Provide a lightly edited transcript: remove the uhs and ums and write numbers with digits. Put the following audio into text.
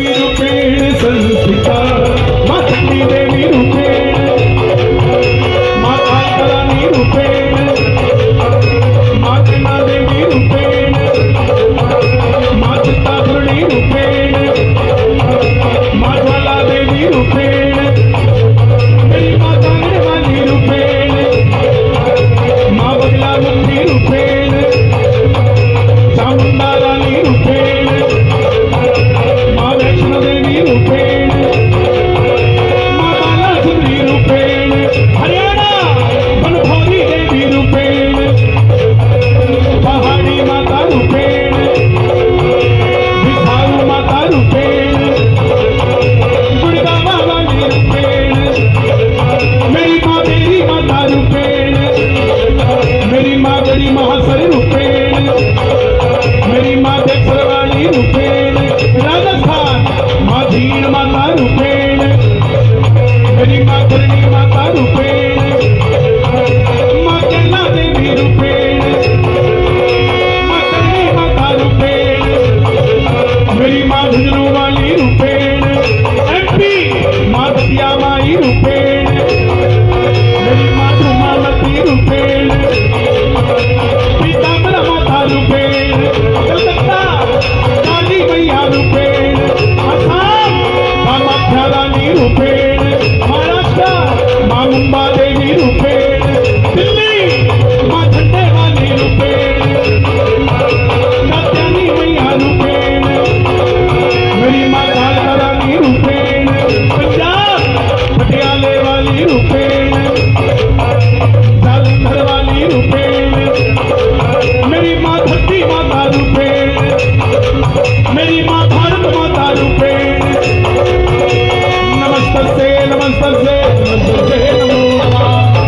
देवी रूपेण संस्थिता माँ चंडी देवी रूपेण माँ कालरानी रूपेण माँ चंडा देवी रूपेण माँ चित्तापुरणी रूपेण माँ ज्वाला देवी रूपेण मेरी माँ कांगड़ वाली रूपेण माँ बगला मुखी रूपेण चामुंडा रानी रूपेण माँ वैष्णो देवी रूपेण माँ बाला सुंदरी रूपेण हरियाणा बनभौरी देवी रूपेण पहाड़ी माता रूपेण विभाऊ माता रूपेण गुड़गावा वाली रूपेण मेरी माता रूपेण मेरी माँ बड़ी महासर रूपेण मेरी माँ देवसर वाली रूपेण राजस्थान माँ धीण माता रूपेण मेरी माँ करणी माता रूपेण माँ कैला देवी रूपेण माँ करणी माता रूपेण मेरी माँ झुंझुनू वाली रूपेण MP माँ दतिया माई रूपेण मेरी माँ धुमावती रूपेण पीताम्बर माता रूपेण कलकत्ता काली मैया रूपेण असम कामाख्या रानी रूपेण महाराष्ट्र माँ मुंबा देवी रूपेण दिल्ली माँ झंडे वाली रूपेण कात्यायनी मैया रूपेण मेरी माँ कालका रानी रूपेण पंजाब पटियाले वाली रूपेण जालंधर वाली रूपेण मेरी माँ धरती माता रूपेण मेरी माँ भारत माता रूपेण नमस्तस्ते नमस्तस्ते नमस्तस्ते नमो नमः